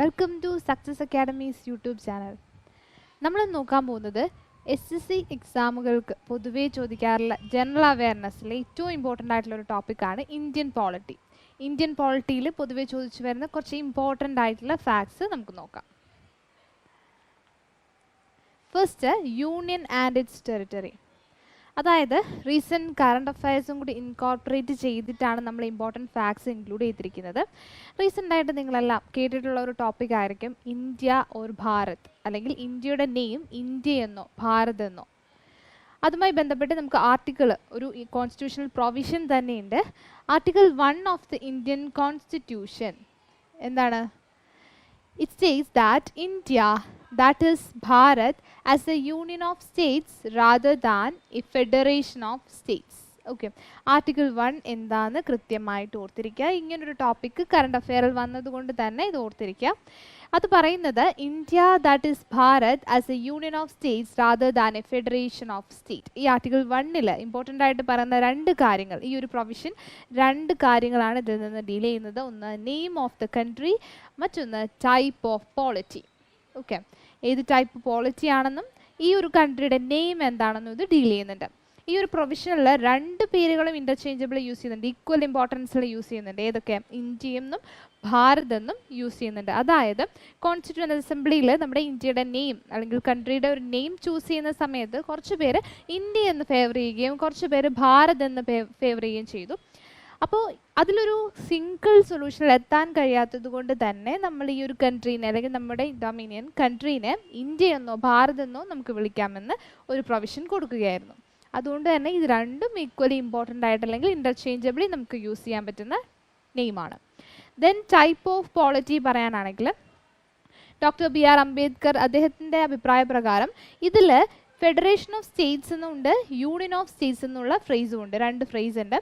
Welcome to Success Academy's YouTube channel. നമ്മൾ നോക്കാൻ പോകുന്നത് SSC എക്സാമുകൾക്ക് പൊതുവേ ചോദിക്കാറുള്ള ജനറൽ അവയർനെസ്സിലെ ഏറ്റവും ഇമ്പോർട്ടൻ്റ് ആയിട്ടുള്ള ഒരു ടോപ്പിക്കാണ് ഇന്ത്യൻ പോളിറ്റി. ഇന്ത്യൻ പോളിറ്റിയിൽ പൊതുവേ ചോദിച്ചു വരുന്ന കുറച്ച് ഇമ്പോർട്ടൻ്റ് ആയിട്ടുള്ള ഫാക്ട്സ് നമുക്ക് നോക്കാം. First, union and it's territory. അതായത് റീസെൻറ്റ് കറണ്ട് അഫയേഴ്സും കൂടി ഇൻകോർപ്പറേറ്റ് ചെയ്തിട്ടാണ് നമ്മൾ ഇമ്പോർട്ടൻറ്റ് ഫാക്ട്സ് ഇൻക്ലൂഡ് ചെയ്തിരിക്കുന്നത്. റീസെൻ്റായിട്ട് നിങ്ങളെല്ലാം കേട്ടിട്ടുള്ള ഒരു ടോപ്പിക് ആയിരിക്കും ഇന്ത്യ ഓർ ഭാരത്, അല്ലെങ്കിൽ ഇന്ത്യയുടെ നെയിം ഇന്ത്യ എന്നോ ഭാരത് എന്നോ. അതുമായി ബന്ധപ്പെട്ട് നമുക്ക് ഒരു കോൺസ്റ്റിറ്റ്യൂഷണൽ പ്രൊവിഷൻ തന്നെയുണ്ട്. Article 1 of the Indian constitution എന്താണ്? It says that India, that is Bharat, as a union of states rather than a federation of states. Okay, Article 1 എന്താണ് കൃത്യമായിട്ട് ഓർത്തിരിക്കുക. ഇങ്ങനൊരു ടോപ്പിക്ക് കറണ്ട് അഫെയറിൽ വന്നതുകൊണ്ട് തന്നെ ഇത് ഓർത്തിരിക്കുക. അത് പറയുന്നത് India that is Bharat as A union of States rather than A federation of state. ഈ ആർട്ടിക്കിൾ 1 ഇമ്പോർട്ടൻ്റ് ആയിട്ട് പറയുന്ന രണ്ട് കാര്യങ്ങൾ, ഈ ഒരു പ്രൊവിഷൻ രണ്ട് കാര്യങ്ങളാണ് ഇതിൽ നിന്ന് ഡീൽ ചെയ്യുന്നത്. ഒന്ന് നെയിം ഓഫ് ദ കൺട്രി, മറ്റൊന്ന് ടൈപ്പ് ഓഫ് പോളിറ്റി. ഓക്കെ, ഏത് ടൈപ്പ് പോളിറ്റി ആണെന്നും ഈ ഒരു കൺട്രിയുടെ നെയിം എന്താണെന്നും ഇത് ഡീൽ ചെയ്യുന്നുണ്ട്. ഈ ഒരു പ്രൊവിഷനിൽ രണ്ട് പേരുകളും ഇൻ്റർചേഞ്ചബിൾ യൂസ് ചെയ്യുന്നുണ്ട്, ഈക്വൽ ഇമ്പോർട്ടൻസിൽ യൂസ് ചെയ്യുന്നുണ്ട്. ഏതൊക്കെ? ഇന്ത്യ എന്നും ഭാരത് എന്നും യൂസ് ചെയ്യുന്നുണ്ട്. അതായത് കോൺസ്റ്റിറ്റ്യൂവൻ്റ് അസംബ്ലിയിൽ നമ്മുടെ ഇന്ത്യയുടെ നെയിം അല്ലെങ്കിൽ കൺട്രിയുടെ ഒരു നെയിം ചൂസ് ചെയ്യുന്ന സമയത്ത് കുറച്ച് പേര് ഇന്ത്യ എന്ന് ഫേവർ ചെയ്യുകയും കുറച്ച് പേര് ഭാരത് എന്ന് ഫേവർ ചെയ്യുകയും ചെയ്തു. അപ്പോൾ അതിലൊരു സിംഗിൾ സൊല്യൂഷനിൽ എത്താൻ കഴിയാത്തത് കൊണ്ട് തന്നെ നമ്മൾ ഈ ഒരു കൺട്രീനെ അല്ലെങ്കിൽ നമ്മുടെ ഡൊമിനിയൻ കൺട്രീനെ ഇന്ത്യ എന്നോ ഭാരത് എന്നോ നമുക്ക് വിളിക്കാമെന്ന് ഒരു പ്രൊവിഷൻ കൊടുക്കുകയായിരുന്നു. അതുകൊണ്ട് തന്നെ ഇത് രണ്ടും ഈക്വലി ഇമ്പോർട്ടൻ്റ് ആയിട്ട് അല്ലെങ്കിൽ ഇൻ്റർചേഞ്ചബിളി നമുക്ക് യൂസ് ചെയ്യാൻ പറ്റുന്ന നെയിമാണ്. ദെൻ ടൈപ്പ് ഓഫ് പോളിറ്റി പറയാനാണെങ്കിൽ ഡോക്ടർ BR അംബേദ്കർ അദ്ദേഹത്തിൻ്റെ അഭിപ്രായ പ്രകാരം ഇതിൽ ഫെഡറേഷൻ ഓഫ് സ്റ്റേറ്റ്സ് എന്നുണ്ട്, യൂണിയൻ ഓഫ് സ്റ്റേറ്റ്സ് എന്നുള്ള ഫ്രേസും ഉണ്ട്. രണ്ട് ഫ്രേസ് ഉണ്ട്.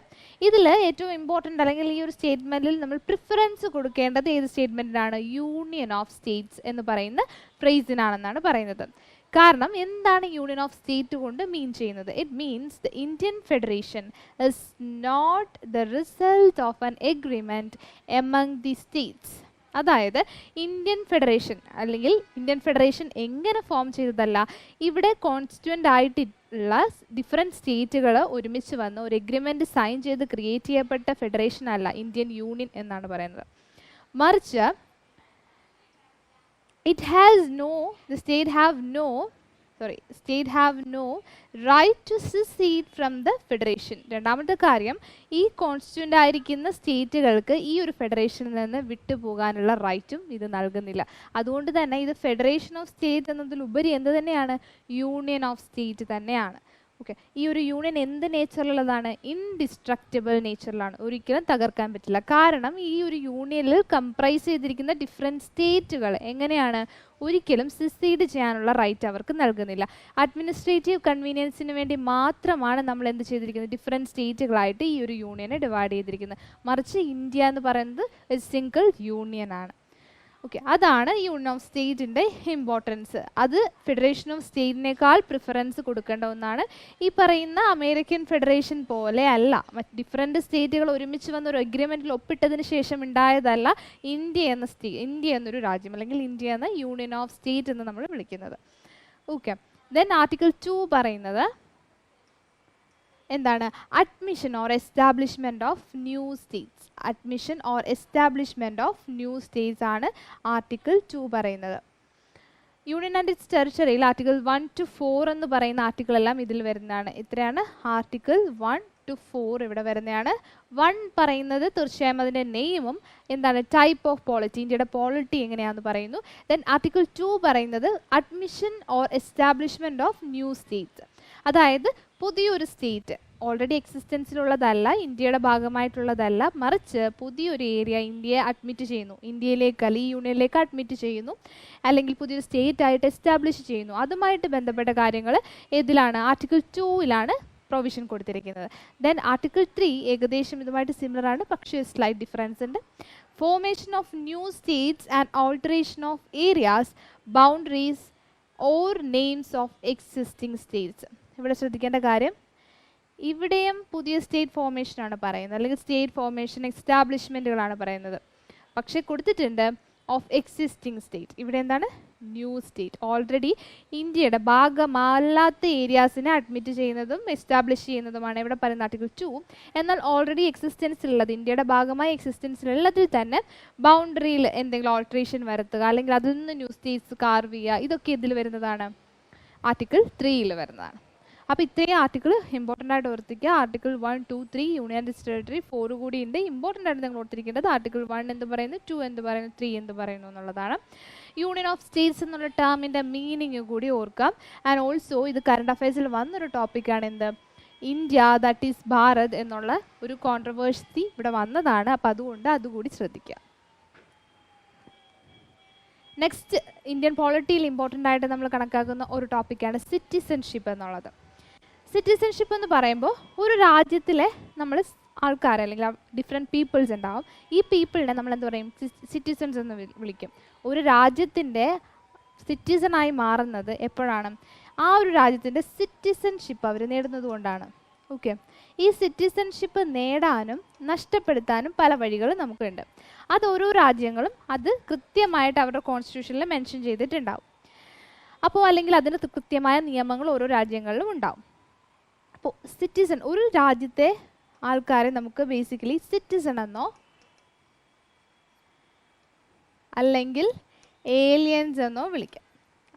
ഇതിൽ ഏറ്റവും ഇമ്പോർട്ടൻ്റ് അല്ലെങ്കിൽ ഈ ഒരു സ്റ്റേറ്റ്മെൻറ്റിൽ നമ്മൾ പ്രിഫറൻസ് കൊടുക്കേണ്ടത് ഏത് സ്റ്റേറ്റ്മെൻറ്റിനാണ്? യൂണിയൻ ഓഫ് സ്റ്റേറ്റ്സ് എന്ന് പറയുന്ന ഫ്രേസിനാണെന്നാണ് പറയുന്നത്. കാരണം എന്താണ് യൂണിയൻ ഓഫ് സ്റ്റേറ്റ് കൊണ്ട് മീൻ ചെയ്യുന്നത്? It means the Indian federation is not the result of an agreement among the states. അതായത് ഇന്ത്യൻ ഫെഡറേഷൻ അല്ലെങ്കിൽ ഇന്ത്യൻ ഫെഡറേഷൻ എങ്ങനെ ഫോം ചെയ്തതല്ല, ഇവിടെ കോൺസ്റ്റിറ്റ്യൂവൻ്റ് ആയിട്ടുള്ള ഡിഫറെൻറ്റ് സ്റ്റേറ്റുകൾ ഒരുമിച്ച് വന്ന് ഒരു എഗ്രിമെൻറ്റ് സൈൻ ചെയ്ത് ക്രിയേറ്റ് ചെയ്യപ്പെട്ട ഫെഡറേഷൻ അല്ല ഇന്ത്യൻ യൂണിയൻ എന്നാണ് പറയുന്നത്. മറിച്ച് the state have no right to secede from the federation. രണ്ടാമത്തെ കാര്യം, ഈ കോൺസ്റ്റിറ്റ്യൂൻ്റ് ആയിരിക്കുന്ന സ്റ്റേറ്റുകൾക്ക് ഈ ഒരു ഫെഡറേഷനിൽ നിന്ന് വിട്ടുപോകാനുള്ള റൈറ്റും ഇത് നൽകുന്നില്ല. അതുകൊണ്ട് തന്നെ ഇത് ഫെഡറേഷൻ ഓഫ് സ്റ്റേറ്റ് എന്നതിലുപരി എന്ത് തന്നെയാണ്? യൂണിയൻ ഓഫ് സ്റ്റേറ്റ് തന്നെയാണ്. ഓക്കെ, ഈ ഒരു യൂണിയൻ എന്ത് നേച്ചറിലുള്ളതാണ്? ഇൻഡിസ്ട്രക്റ്റബിൾ നേച്ചറിലാണ്, ഒരിക്കലും തകർക്കാൻ പറ്റില്ല. കാരണം ഈ ഒരു യൂണിയനിൽ കംപ്രൈസ് ചെയ്തിരിക്കുന്ന ഡിഫറെൻറ്റ് സ്റ്റേറ്റുകൾ എങ്ങനെയാണ്? ഒരിക്കലും സിസീഡ് ചെയ്യാനുള്ള റൈറ്റ് അവർക്ക് നൽകുന്നില്ല. അഡ്മിനിസ്ട്രേറ്റീവ് കൺവീനിയൻസിന് വേണ്ടി മാത്രമാണ് നമ്മൾ എന്ത് ചെയ്തിരിക്കുന്നത്? ഡിഫറെൻറ്റ് സ്റ്റേറ്റുകളായിട്ട് ഈ ഒരു യൂണിയനെ ഡിവൈഡ് ചെയ്തിരിക്കുന്നത്. മറിച്ച് ഇന്ത്യ എന്ന് പറയുന്നത് ഒരു സിംഗിൾ യൂണിയൻ ആണ്. ഓക്കെ, അതാണ് യൂണിയൻ ഓഫ് സ്റ്റേറ്റിൻ്റെ ഇമ്പോർട്ടൻസ്. അത് ഫെഡറേഷൻ ഓഫ് സ്റ്റേറ്റിനേക്കാൾ പ്രിഫറൻസ് കൊടുക്കേണ്ട ഒന്നാണ്. ഈ പറയുന്ന അമേരിക്കൻ ഫെഡറേഷൻ പോലെ അല്ല, മറ്റ് ഡിഫറെൻറ്റ് സ്റ്റേറ്റുകൾ ഒരുമിച്ച് വന്ന ഒരു അഗ്രിമെൻറ്റിൽ ഒപ്പിട്ടതിന് ശേഷം ഉണ്ടായതല്ല ഇന്ത്യ എന്നൊരു രാജ്യം, അല്ലെങ്കിൽ ഇന്ത്യ എന്ന യൂണിയൻ ഓഫ് സ്റ്റേറ്റ് എന്ന് നമ്മൾ വിളിക്കുന്നത്. ഓക്കെ, ദെൻ ആർട്ടിക്കിൾ 2 പറയുന്നത് എന്താണ്? Admission or establishment of new states. Admission or establishment of new states ആണ് ആർട്ടിക്കിൾ 2 പറയുന്നത്. യൂണിയൻ ആൻഡ് ഇറ്റ്സ് ടെറിട്ടറിയിൽ ആർട്ടിക്കിൾ 1 to 4 എന്ന് പറയുന്ന ആർട്ടിക്കിളെല്ലാം ഇതിൽ വരുന്നതാണ്. ഇത്രയാണ് ആർട്ടിക്കിൾ 1 to 4 ഇവിടെ വരുന്നതാണ്. 1 പറയുന്നത് തീർച്ചയായും അതിൻ്റെ നെയിമും എന്താണ്? ടൈപ്പ് ഓഫ് പോളിറ്റി, ഇന്ത്യയുടെ പോളിറ്റി എങ്ങനെയാണെന്ന് പറയുന്നു. ദെൻ ആർട്ടിക്കിൾ 2 പറയുന്നത് admission or establishment of new States. അതായത് പുതിയൊരു സ്റ്റേറ്റ് ഓൾറെഡി എക്സിസ്റ്റൻസിലുള്ളതല്ല, ഇന്ത്യയുടെ ഭാഗമായിട്ടുള്ളതല്ല, മറിച്ച് പുതിയൊരു ഏരിയ ഇന്ത്യയെ അഡ്മിറ്റ് ചെയ്യുന്നു, ഇന്ത്യയിലേക്ക് അല്ലെങ്കിൽ ഈ യൂണിയനിലേക്ക് അഡ്മിറ്റ് ചെയ്യുന്നു, അല്ലെങ്കിൽ പുതിയൊരു സ്റ്റേറ്റ് ആയിട്ട് എസ്റ്റാബ്ലിഷ് ചെയ്യുന്നു. അതുമായിട്ട് ബന്ധപ്പെട്ട കാര്യങ്ങൾ ഏതിലാണ്? ആർട്ടിക്കിൾ 2 പ്രൊവിഷൻ കൊടുത്തിരിക്കുന്നത്. ദെൻ ആർട്ടിക്കിൾ 3 ഏകദേശം ഇതുമായിട്ട് സിമിലർ ആണ്, പക്ഷേ സ്ലൈറ്റ് ഡിഫറൻസ് ഉണ്ട്. Formation of new States and alteration of areas, boundaries or names of existing States. ഇവിടെ ശ്രദ്ധിക്കേണ്ട കാര്യം, ഇവിടെയും പുതിയ സ്റ്റേറ്റ് ഫോർമേഷനാണ് പറയുന്നത്, അല്ലെങ്കിൽ സ്റ്റേറ്റ് ഫോർമേഷൻ എസ്റ്റാബ്ലിഷ്മെൻറ്റുകളാണ് പറയുന്നത്. പക്ഷേ കൊടുത്തിട്ടുണ്ട് ഓഫ് എക്സിസ്റ്റിംഗ് സ്റ്റേറ്റ്. ഇവിടെ എന്താണ്? New state. ഓൾറെഡി ഇന്ത്യയുടെ ഭാഗമല്ലാത്ത ഏരിയാസിനെ അഡ്മിറ്റ് ചെയ്യുന്നതും എസ്റ്റാബ്ലിഷ് ചെയ്യുന്നതുമാണ് ഇവിടെ പറയുന്ന ആർട്ടിക്കിൾ 2. എന്നാൽ ഓൾറെഡി എക്സിസ്റ്റൻസ് ഉള്ളത്, ഇന്ത്യയുടെ ഭാഗമായി എക്സിസ്റ്റൻസിലുള്ളതിൽ തന്നെ ബൗണ്ടറിയിൽ എന്തെങ്കിലും ഓൾട്രേഷൻ വരുത്തുക അല്ലെങ്കിൽ അതിൽ നിന്ന് ന്യൂ സ്റ്റേറ്റ്സ് കാർവ് ചെയ്യുക, ഇതൊക്കെ ഇതിൽ വരുന്നതാണ്? ആർട്ടിക്കിൾ 3 വരുന്നതാണ്. അപ്പോൾ ഇത്രയും ആർട്ടിക്കിൾ ഇമ്പോർട്ടൻ്റ് ആയിട്ട് ഓർത്തിക്കുക. ആർട്ടിക്കിൾ 1, 2, 3 യൂണിയൻ ആൻഡ് ടെറിട്ടറി, 4 കൂടി ഉണ്ട്. ഇമ്പോർട്ടൻ്റ് ആയിട്ട് നിങ്ങൾ ഓർത്തിരിക്കേണ്ടത് ആർട്ടിക്കിൾ 1 എന്ത് പറയുന്നു, 2 എന്ത് പറയുന്നു, 3 എന്ത് പറയുന്നു എന്നുള്ളതാണ്. യൂണിയൻ ഓഫ് സ്റ്റേറ്റ്സ് എന്നുള്ള ടേമിൻ്റെ മീനിങ് കൂടി ഓർക്കാം. ആൻഡ് ഓൾസോ ഇത് കറണ്ട് അഫയേഴ്സിൽ വന്നൊരു ടോപ്പിക്കാണ് എന്ത്, ഇന്ത്യ ദാറ്റ് ഈസ് ഭാരത് എന്നുള്ള ഒരു കോൺട്രവേഴ്സി ഇവിടെ വന്നതാണ്. അപ്പോൾ അതുകൊണ്ട് അതുകൂടി ശ്രദ്ധിക്കുക. നെക്സ്റ്റ് ഇന്ത്യൻ പോളിറ്റിയിൽ ഇമ്പോർട്ടൻ്റ് ആയിട്ട് നമ്മൾ കണക്കാക്കുന്ന ഒരു ടോപ്പിക്കാണ് സിറ്റിസൺഷിപ്പ് എന്നുള്ളത്. സിറ്റിസൺഷിപ്പ് എന്ന് പറയുമ്പോൾ ഒരു രാജ്യത്തിലെ നമ്മൾ ആൾക്കാർ അല്ലെങ്കിൽ ഡിഫറെൻറ്റ് പീപ്പിൾസ് ഉണ്ടാവും. ഈ പീപ്പിളിനെ നമ്മൾ എന്ത് പറയും? സിറ്റിസൺസ് എന്ന് വിളിക്കും. ഒരു രാജ്യത്തിൻ്റെ സിറ്റിസണായി മാറുന്നത് എപ്പോഴാണ്? ആ ഒരു രാജ്യത്തിൻ്റെ സിറ്റിസൺഷിപ്പ് അവർ നേടുന്നത് കൊണ്ടാണ്. ഓക്കെ, ഈ സിറ്റിസൺഷിപ്പ് നേടാനും നഷ്ടപ്പെടുത്താനും പല വഴികളും നമുക്കുണ്ട്. അത് ഓരോ രാജ്യങ്ങളും അത് കൃത്യമായിട്ട് അവരുടെ കോൺസ്റ്റിറ്റ്യൂഷനിൽ മെൻഷൻ ചെയ്തിട്ടുണ്ടാവും. അപ്പോൾ അല്ലെങ്കിൽ അതിന് കൃത്യമായ നിയമങ്ങൾ ഓരോ രാജ്യങ്ങളിലും ഉണ്ടാവും. അപ്പോൾ സിറ്റിസൺ, ഒരു രാജ്യത്തെ ആൾക്കാരെ നമുക്ക് ബേസിക്കലി സിറ്റിസൺ എന്നോ അല്ലെങ്കിൽ ഏലിയൻസ് എന്നോ വിളിക്കാം.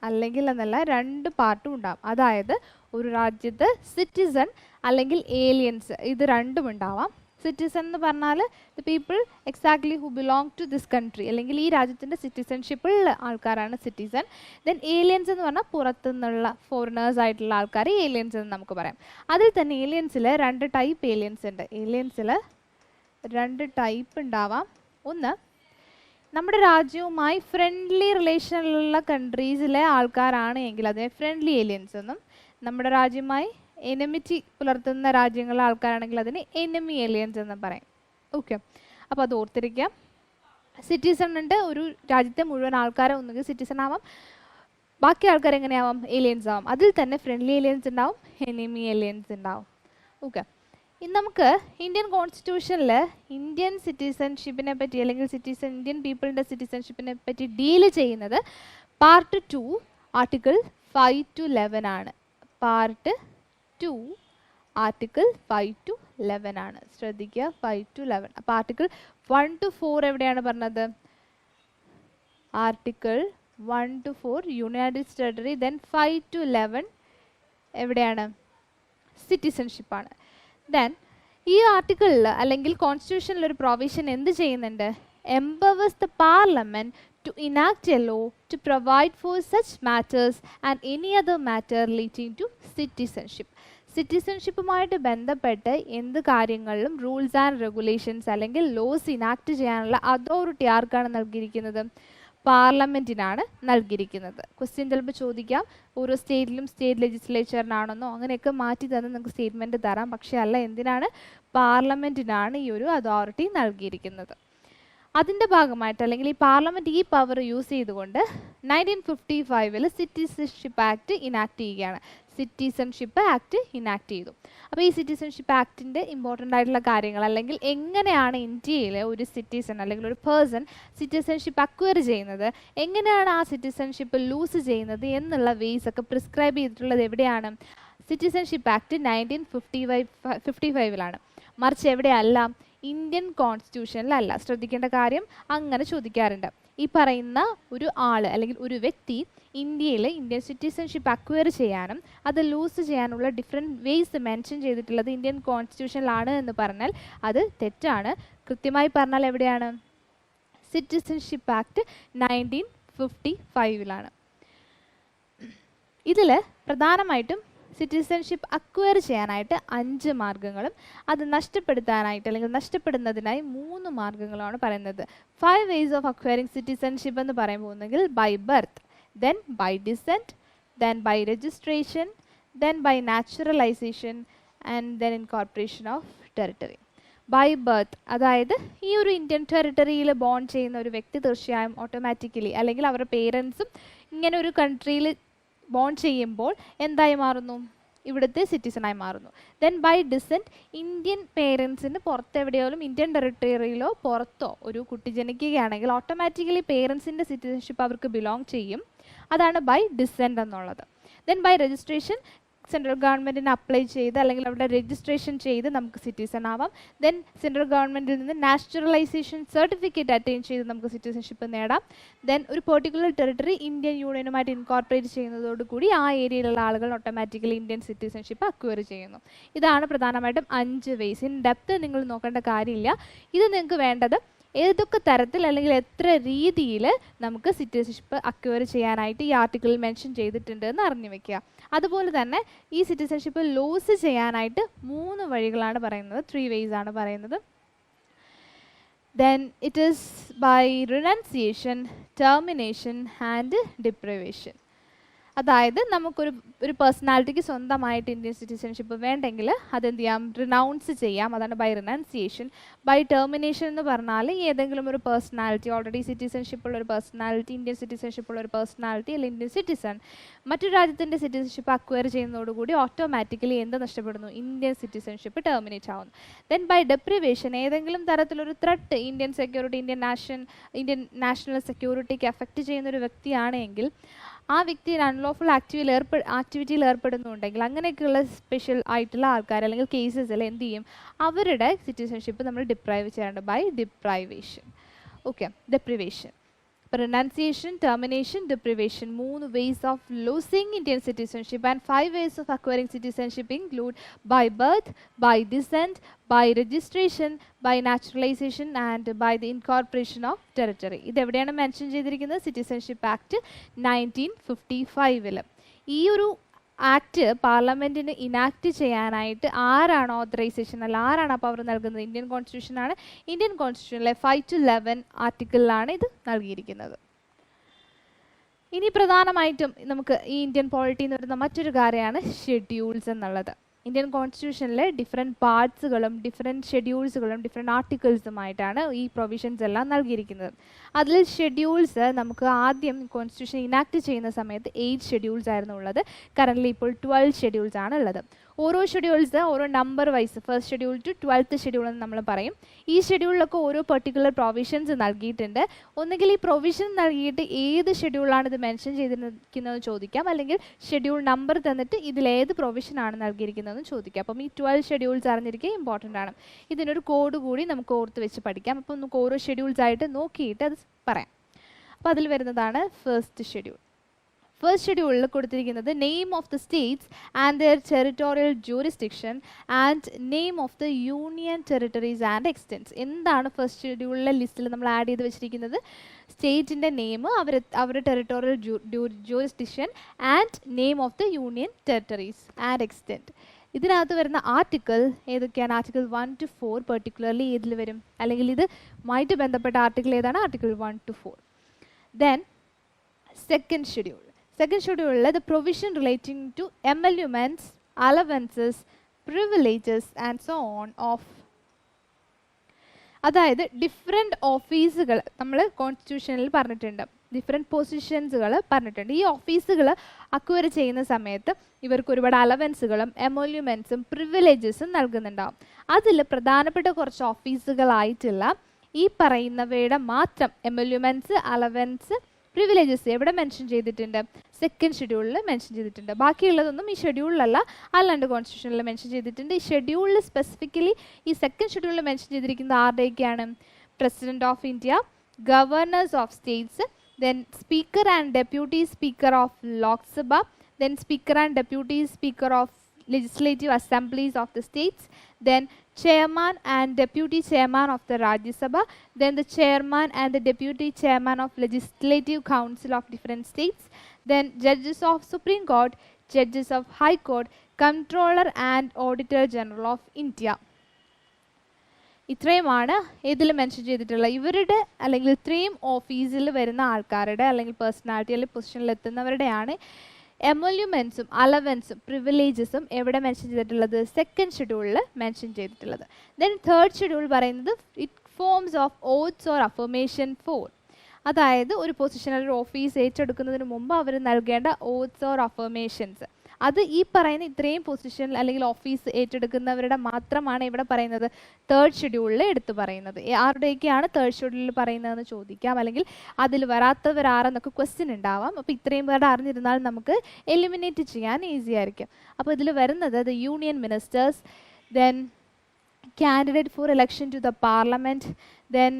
അല്ലെങ്കിൽ എന്നല്ല, രണ്ട് പാർട്ടും ഉണ്ടാവും. അതായത് ഒരു രാജ്യത്ത് സിറ്റിസൺ അല്ലെങ്കിൽ ഏലിയൻസ് ഇത് രണ്ടും ഉണ്ടാവാം. സിറ്റിസൺ എന്ന് പറഞ്ഞാൽ the people exactly who belong to this country, അല്ലെങ്കിൽ ഈ രാജ്യത്തിൻ്റെ സിറ്റിസൺഷിപ്പുള്ള ആൾക്കാരാണ് സിറ്റിസൺ. ദെൻ ഏലിയൻസ് എന്ന് പറഞ്ഞാൽ പുറത്തുനിന്നുള്ള ഫോറിനേഴ്സ് ആയിട്ടുള്ള ആൾക്കാർ ഏലിയൻസ് എന്ന് നമുക്ക് പറയാം. അതിൽ തന്നെ ഏലിയൻസിൽ 2 ടൈപ്പ് ഏലിയൻസ് ഉണ്ട്. ഏലിയൻസിൽ 2 ടൈപ്പ് ഉണ്ടാവാം. ഒന്ന്, നമ്മുടെ രാജ്യവുമായി ഫ്രണ്ട്ലി റിലേഷനിലുള്ള കൺട്രീസിലെ ആൾക്കാരാണ് എങ്കിൽ അതിനെ ഫ്രണ്ട്ലി ഏലിയൻസ് എന്നും, നമ്മുടെ രാജ്യവുമായി എനിമിറ്റി പുലർത്തുന്ന രാജ്യങ്ങളിലെ ആൾക്കാരാണെങ്കിൽ അതിന് എനിമി ഏലിയൻസ് എന്ന് പറയും. ഓക്കെ, അപ്പോൾ അത് ഓർത്തിരിക്കാം. സിറ്റിസൺ ഉണ്ട്, ഒരു രാജ്യത്തെ മുഴുവൻ ആൾക്കാരെ ഒന്നുകിൽ സിറ്റിസൺ ആവാം, ബാക്കി ആൾക്കാർ എങ്ങനെയാവാം? ഏലിയൻസ് ആവാം. അതിൽ തന്നെ ഫ്രണ്ട്ലി ഏലിയൻസ് ഉണ്ടാവും, എനിമി ഏലിയൻസ് ഉണ്ടാവും. ഓക്കെ, ഇനി നമുക്ക് ഇന്ത്യൻ കോൺസ്റ്റിറ്റ്യൂഷനിൽ ഇന്ത്യൻ സിറ്റിസൺഷിപ്പിനെ പറ്റി അല്ലെങ്കിൽ ഇന്ത്യൻ പീപ്പിളിൻ്റെ സിറ്റിസൺഷിപ്പിനെ പറ്റി ഡീൽ ചെയ്യുന്നത് പാർട്ട് 2 ആർട്ടിക്കിൾ 5 to 11 ആണ്. പാർട്ട് 2 ആർട്ടിക്കിൾ 5 to 11 ആണ്. ശ്രദ്ധിക്കുക, 5 to 11. അപ്പോൾ ആർട്ടിക്കിൾ 1 to 4 എവിടെയാണ് പറഞ്ഞത്? Article 1 to 4 union territory. Then 5 to 11 എവിടെയാണ്? സിറ്റിസൺഷിപ്പാണ്. ദെൻ ഈ ആർട്ടിക്കിളിൽ അല്ലെങ്കിൽ കോൺസ്റ്റിറ്റ്യൂഷനിൽ ഒരു പ്രൊവിഷൻ എന്ത് ചെയ്യുന്നുണ്ട്? empowers the parliament to enact a law to provide for such matters and any other matter relating to citizenship. സിറ്റിസൺഷിപ്പുമായിട്ട് ബന്ധപ്പെട്ട് എന്ത് കാര്യങ്ങളിലും റൂൾസ് ആൻഡ് റെഗുലേഷൻസ് അല്ലെങ്കിൽ ലോസ് ഇനാക്ട് ചെയ്യാനുള്ള അതോറിറ്റി ആർക്കാണ് നൽകിയിരിക്കുന്നത്? പാർലമെൻറ്റിനാണ് നൽകിയിരിക്കുന്നത്. ക്വസ്റ്റ്യൻ ചിലപ്പോൾ ചോദിക്കാം, ഓരോ സ്റ്റേറ്റിലും സ്റ്റേറ്റ് ലെജിസ്ലേച്ചറിനാണെന്നോ അങ്ങനെയൊക്കെ മാറ്റി തന്നെ നിങ്ങൾക്ക് സ്റ്റേറ്റ്മെൻറ്റ് തരാം. പക്ഷേ അല്ല, എന്തിനാണ്? പാർലമെൻറ്റിനാണ് ഈ ഒരു അതോറിറ്റി നൽകിയിരിക്കുന്നത്. അതിൻ്റെ ഭാഗമായിട്ട് അല്ലെങ്കിൽ ഈ പാർലമെൻറ്റ് ഈ പവർ യൂസ് ചെയ്തുകൊണ്ട് 1955 സിറ്റിസൺഷിപ്പ് ആക്ട് ഇനാക്ട് ചെയ്യുകയാണ്. സിറ്റിസൺഷിപ്പ് ആക്ട് ഇനാക്ട് ചെയ്തു. അപ്പോൾ ഈ സിറ്റിസൺഷിപ്പ് ആക്ടിൻ്റെ ഇമ്പോർട്ടൻ്റ് ആയിട്ടുള്ള കാര്യങ്ങൾ അല്ലെങ്കിൽ എങ്ങനെയാണ് ഇന്ത്യയിലെ ഒരു സിറ്റിസൺ അല്ലെങ്കിൽ ഒരു പേഴ്സൺ സിറ്റിസൺഷിപ്പ് അക്വയർ ചെയ്യുന്നത്, എങ്ങനെയാണ് ആ സിറ്റിസൺഷിപ്പ് ലൂസ് ചെയ്യുന്നത് എന്നുള്ള വേസ് ഒക്കെ പ്രിസ്ക്രൈബ് ചെയ്തിട്ടുള്ളത് എവിടെയാണ്? സിറ്റിസൺഷിപ്പ് ആക്ട് 1955 മറിച്ച് എവിടെയല്ല? ഇന്ത്യൻ കോൺസ്റ്റിറ്റ്യൂഷനിലല്ല. ശ്രദ്ധിക്കേണ്ട കാര്യം, അങ്ങനെ ചോദിക്കാറുണ്ട്. ഈ പറയുന്ന ഒരു ആൾ അല്ലെങ്കിൽ ഒരു വ്യക്തി ഇന്ത്യയിൽ ഇന്ത്യൻ സിറ്റിസൺഷിപ്പ് അക്വയർ ചെയ്യാനും അത് ലൂസ് ചെയ്യാനുള്ള ഡിഫറെൻറ്റ് വേസ് മെൻഷൻ ചെയ്തിട്ടുള്ളത് ഇന്ത്യൻ കോൺസ്റ്റിറ്റ്യൂഷനിലാണ് എന്ന് പറഞ്ഞാൽ അത് തെറ്റാണ്. കൃത്യമായി പറഞ്ഞാൽ എവിടെയാണ്? Citizenship act 1955. ഇതിൽ പ്രധാനമായിട്ടും സിറ്റിസൺഷിപ്പ് അക്വയർ ചെയ്യാനായിട്ട് 5 മാർഗ്ഗങ്ങളും അത് നഷ്ടപ്പെടുത്താനായിട്ട് അല്ലെങ്കിൽ നഷ്ടപ്പെടുന്നതിനായി 3 മാർഗ്ഗങ്ങളുമാണ് പറയുന്നത്. 5 ways of acquiring citizenship എന്ന് പറയുമ്പോൾ ഒന്നെങ്കിൽ by birth, then by descent, then by registration, then by naturalization and then incorporation of territory. By birth അതായത് ഈ ഒരു ഇന്ത്യൻ ടെറിട്ടറിയിൽ ബോൺ ചെയ്യുന്ന ഒരു വ്യക്തി തീർച്ചയായും ഓട്ടോമാറ്റിക്കലി അല്ലെങ്കിൽ അവരുടെ പേരൻസും ഇങ്ങനെ ഒരു കൺട്രിയിൽ ബോൺ ചെയ്യുമ്പോൾ എന്തായി മാറുന്നു? ഇവിടുത്തെ സിറ്റിസണായി മാറുന്നു. ദെൻ ബൈ ഡിസെൻറ്റ് ഇന്ത്യൻ പേരൻസിന് പുറത്തെവിടെയോലും ഇന്ത്യൻ ടെറിട്ടറിയിലോ പുറത്തോ ഒരു കുട്ടി ജനിക്കുകയാണെങ്കിൽ ഓട്ടോമാറ്റിക്കലി പേരൻസിൻ്റെ സിറ്റിസൺഷിപ്പ് അവർക്ക് ബിലോങ് ചെയ്യും. അതാണ് ബൈ ഡിസെൻറ്റ് എന്നുള്ളത്. ദെൻ ബൈ രജിസ്ട്രേഷൻ സെൻട്രൽ ഗവൺമെൻറ്റിന് അപ്ലൈ ചെയ്ത് അല്ലെങ്കിൽ അവിടെ രജിസ്ട്രേഷൻ ചെയ്ത് നമുക്ക് സിറ്റിസൺ ആവാം. ദെൻ സെൻട്രൽ ഗവൺമെൻറ്റിൽ നിന്ന് നാച്ചുറലൈസേഷൻ സർട്ടിഫിക്കറ്റ് അറ്റൈൻ ചെയ്ത് നമുക്ക് സിറ്റിസൺഷിപ്പ് നേടാം. ദെൻ ഒരു പെർട്ടിക്കുലർ ടെറിട്ടറി ഇന്ത്യൻ യൂണിയനുമായിട്ട് ഇൻകോർപ്പറേറ്റ് ചെയ്യുന്നതോടുകൂടി ആ ഏരിയയിലുള്ള ആളുകൾ ഓട്ടോമാറ്റിക്കലി ഇന്ത്യൻ സിറ്റിസൺഷിപ്പ് അക്വയർ ചെയ്യുന്നു. ഇതാണ് പ്രധാനമായിട്ടും 5 വേസ്. ഇൻ ഡെപ്ത് നിങ്ങൾ നോക്കേണ്ട കാര്യമില്ല. ഇത് നിങ്ങൾക്ക് വേണ്ടത് ഏതൊക്കെ തരത്തിൽ അല്ലെങ്കിൽ എത്ര രീതിയിൽ നമുക്ക് സിറ്റിസൺഷിപ്പ് അക്വയർ ചെയ്യാനായിട്ട് ഈ ആർട്ടിക്കിളിൽ മെൻഷൻ ചെയ്തിട്ടുണ്ട് എന്ന് അറിഞ്ഞു വെക്കുക. അതുപോലെ തന്നെ ഈ സിറ്റിസൺഷിപ്പ് ലോസ് ചെയ്യാനായിട്ട് 3 വഴികളാണ് പറയുന്നത്, 3 വേസ് ആണ് പറയുന്നത്. Then it is by renunciation, termination and deprivation. അതായത് നമുക്കൊരു പേഴ്സണാലിറ്റിക്ക് സ്വന്തമായിട്ട് ഇന്ത്യൻ സിറ്റിസൺഷിപ്പ് വേണ്ടെങ്കിൽ അതെന്ത് ചെയ്യാം, റിനൗൺസ് ചെയ്യാം. അതാണ് ബൈ റിനൗൺസിയേഷൻ. ബൈ ടെർമിനേഷൻ എന്ന് പറഞ്ഞാൽ ഏതെങ്കിലും ഒരു പേഴ്സണാലിറ്റി, ഓൾറെഡി സിറ്റിസൺഷിപ്പ് ഉള്ള ഒരു പേഴ്സണാലിറ്റി, ഇന്ത്യൻ സിറ്റിസൺഷിപ്പ് ഉള്ള ഒരു പേഴ്സണാലിറ്റി അല്ലെങ്കിൽ ഇന്ത്യൻ സിറ്റിസൺ മറ്റൊരു രാജ്യത്തിൻ്റെ സിറ്റിസൺഷിപ്പ് അക്വയർ ചെയ്യുന്നതോടുകൂടി ഓട്ടോമാറ്റിക്കലി എന്ത് നഷ്ടപ്പെടുന്നു, ഇന്ത്യൻ സിറ്റിസൺഷിപ്പ് ടെർമിനേറ്റ് ആവുന്നു. ദെൻ ബൈ ഡെപ്രിവേഷൻ, ഏതെങ്കിലും തരത്തിലൊരു threat Indian security, Indian national സെക്യൂരിറ്റിക്ക് എഫക്റ്റ് ചെയ്യുന്ന ഒരു വ്യക്തിയാണെങ്കിൽ ആ വ്യക്തി അൺലോഫുൾ ആക്ടിവിറ്റിയിൽ ഏർപ്പെടുന്നുണ്ടെങ്കിൽ അങ്ങനെയൊക്കെയുള്ള സ്പെഷ്യൽ ആയിട്ടുള്ള ആൾക്കാർ അല്ലെങ്കിൽ കേസസിൽ എന്ത് ചെയ്യും, അവരുടെ സിറ്റിസൺഷിപ്പ് നമ്മൾ ഡിപ്രൈവ് ചെയ്യാറുണ്ട് by deprivation. Okay, deprivation. Renunciation, termination, deprivation. 3 ways of losing Indian citizenship and 5 ways of acquiring citizenship include by birth, by descent, by registration, by naturalization and by the incorporation of territory. ഇത് എവിടെയാണ് mention ചെയ്തിരിക്കുന്നത്? Citizenship act 1955. ഈ ഒരു act പാർലമെൻറ്റിന് enact ചെയ്യാനായിട്ട് ആരാണ് authorisation അല്ല ആരാണ് power നൽകുന്നത്? ഇന്ത്യൻ കോൺസ്റ്റിറ്റ്യൂഷനാണ്. ഇന്ത്യൻ കോൺസ്റ്റിറ്റ്യൂഷനിലെ 5 to 11 ആർട്ടിക്കിളിലാണ് ഇത് നൽകിയിരിക്കുന്നത്. ഇനി പ്രധാനമായിട്ടും നമുക്ക് ഈ ഇന്ത്യൻ പോളിറ്റി എന്ന് പറയുന്ന മറ്റൊരു കാര്യമാണ് ഷെഡ്യൂൾസ് എന്നുള്ളത്. ഇന്ത്യൻ കോൺസ്റ്റിറ്റ്യൂഷനിലെ ഡിഫറെൻറ്റ് പാർട്സുകളും ഡിഫറെൻറ്റ് ഷെഡ്യൂൾസുകളും ഡിഫറെൻറ്റ് ആർട്ടിക്കിൾസുമായിട്ടാണ് ഈ പ്രൊവിഷൻസ് എല്ലാം നൽകിയിരിക്കുന്നത്. അതിൽ ഷെഡ്യൂൾസ് നമുക്ക് ആദ്യം കോൺസ്റ്റിറ്റ്യൂഷൻ ഇനാക്ട് ചെയ്യുന്ന സമയത്ത് 8 ഷെഡ്യൂൾസ് ആയിരുന്നു ഉള്ളത്. കറൻ്റ്ലി ഇപ്പോൾ 12 ഷെഡ്യൂൾസ് ആണ് ഉള്ളത്. ഓരോ ഷെഡ്യൂൾസ് ഓരോ number wise, first schedule to 12th schedule എന്ന് നമ്മൾ പറയും. ഈ ഷെഡ്യൂളിലൊക്കെ ഓരോ പെർട്ടിക്കുലർ പ്രൊവിഷൻസ് നൽകിയിട്ടുണ്ട്. ഒന്നുകിൽ ഈ പ്രൊവിഷൻ നൽകിയിട്ട് ഏത് ഷെഡ്യൂളാണ് ഇത് മെൻഷൻ ചെയ്തിരിക്കുന്നത് ചോദിക്കാം, അല്ലെങ്കിൽ ഷെഡ്യൂൾ നമ്പർ തന്നിട്ട് ഇതിലേത് പ്രൊവിഷനാണ് നൽകിയിരിക്കുന്നതെന്ന് ചോദിക്കാം. അപ്പം ഈ 12 ഷെഡ്യൂൾസ് അറിഞ്ഞിരിക്കുക ഇമ്പോർട്ടൻ്റ് ആണ്. ഇതിനൊരു കോഡ് കൂടി നമുക്ക് ഓർത്ത് വെച്ച് പഠിക്കാം. അപ്പം നമുക്ക് ഓരോ ഷെഡ്യൂൾസ് ആയിട്ട് നോക്കിയിട്ട് അത് പറയാം. അപ്പോൾ അതിൽ വരുന്നതാണ് ഫസ്റ്റ് ഷെഡ്യൂൾ. ഫസ്റ്റ് ഷെഡ്യൂളിൽ കൊടുത്തിരിക്കുന്നത് name of the states and their territorial jurisdiction and name of the union territories and extents. എന്താണ് ഫസ്റ്റ് ഷെഡ്യൂളിലെ ലിസ്റ്റിൽ നമ്മൾ ആഡ് ചെയ്ത് വെച്ചിരിക്കുന്നത്? സ്റ്റേറ്റിൻ്റെ നെയിം, അവരുടെ territorial jurisdiction and name of the union territories and extent. ഇതിനകത്ത് വരുന്ന ആർട്ടിക്കിൾ ഏതൊക്കെയാണ്? ആർട്ടിക്കിൾ 1 to 4 പെർട്ടിക്കുലർലി ഏതിൽ വരും, അല്ലെങ്കിൽ ഇതുമായിട്ട് ബന്ധപ്പെട്ട ആർട്ടിക്കിൾ ഏതാണ്? Article 1 to 4. Then second schedule. Second ഷെഡ്യൂളിൽ the provision relating to emoluments, allowances, privileges and so on of. അതായത് ഡിഫറെൻറ്റ് ഓഫീസുകൾ നമ്മൾ കോൺസ്റ്റിറ്റ്യൂഷനിൽ പറഞ്ഞിട്ടുണ്ട്, ഡിഫറെൻറ്റ് പൊസിഷൻസുകൾ പറഞ്ഞിട്ടുണ്ട്. ഈ ഓഫീസുകൾ അക്വയർ ചെയ്യുന്ന സമയത്ത് ഇവർക്ക് ഒരുപാട് അലവൻസുകളും എമോല്യൂമെൻറ്റ്സും പ്രിവിലേജസും നൽകുന്നുണ്ടാവും. അതിൽ പ്രധാനപ്പെട്ട കുറച്ച് ഓഫീസുകളായിട്ടുള്ള ഈ പറയുന്നവയുടെ മാത്രം എമോല്യൂമെൻറ്റ്സ്, അലവൻസ്, പ്രിവിലേജസ് എവിടെ മെൻഷൻ ചെയ്തിട്ടുണ്ട്? സെക്കൻഡ് ഷെഡ്യൂളിൽ മെൻഷൻ ചെയ്തിട്ടുണ്ട്. ബാക്കിയുള്ളതൊന്നും ഈ ഷെഡ്യൂളിലല്ല, അല്ലാണ്ട് കോൺസ്റ്റിറ്റ്യൂഷനിൽ മെൻഷൻ ചെയ്തിട്ടുണ്ട്. ഈ ഷെഡ്യൂളിൽ സ്പെസിഫിക്കലി ഈ സെക്കൻഡ് ഷെഡ്യൂളിൽ മെൻഷൻ ചെയ്തിരിക്കുന്നത് ആരുടെയൊക്കെയാണ്? President of India, governors of states, then speaker and deputy speaker of Lok Sabha, then speaker and deputy speaker of legislative assemblies of the states, then chairman and deputy chairman of the Rajya Sabha, then the chairman and the deputy chairman of legislative council of different states, then judges of Supreme Court, judges of High Court, controller and auditor general of India. ഇത്രയുമാണ് ഇതിൽ mention ചെയ്തിട്ടുള്ള ഇവരുടെ അല്ലെങ്കിൽ ഇത്രയും ഓഫീസിൽ വരുന്ന ആൾക്കാരുടെ അല്ലെങ്കിൽ പേഴ്സണാലിറ്റി അല്ലെങ്കിൽ പൊസിഷനിൽ എത്തുന്നവരുടെയാണ് എമോല്യൂമെൻറ്റ്സും അലവൻസും പ്രിവിലേജസും എവിടെ മെൻഷൻ ചെയ്തിട്ടുള്ളത്? സെക്കൻഡ് ഷെഡ്യൂളിൽ മെൻഷൻ ചെയ്തിട്ടുള്ളത്. ദെൻ തേർഡ് ഷെഡ്യൂൾ പറയുന്നത് it forms of oaths or affirmation for. അതായത് ഒരു പൊസിഷൻ അല്ലെങ്കിൽ ഒരു ഓഫീസ് ഏറ്റെടുക്കുന്നതിന് മുമ്പ് അവർ നൽകേണ്ട ഓത്ത്സ് ഓർ അഫർമേഷൻസ്, അത് ഈ പറയുന്ന ഇത്രയും പൊസിഷൻ അല്ലെങ്കിൽ ഓഫീസ് ഏറ്റെടുക്കുന്നവരുടെ മാത്രമാണ് ഇവിടെ പറയുന്നത് തേർഡ് ഷെഡ്യൂളിൽ എടുത്തു പറയുന്നത്. ആരുടെയൊക്കെയാണ് തേർഡ് ഷെഡ്യൂളിൽ പറയുന്നതെന്ന് ചോദിക്കാം, അല്ലെങ്കിൽ അതിൽ വരാത്തവരാരെന്നൊക്കെ ക്വസ്റ്റ്യൻ ഉണ്ടാവാം. അപ്പോൾ ഇത്രയും പേരുടെ അറിഞ്ഞിരുന്നാൽ നമുക്ക് എലിമിനേറ്റ് ചെയ്യാൻ ഈസി ആയിരിക്കും. അപ്പോൾ ഇതിൽ വരുന്നത് the union ministers, then candidate for election to the parliament, then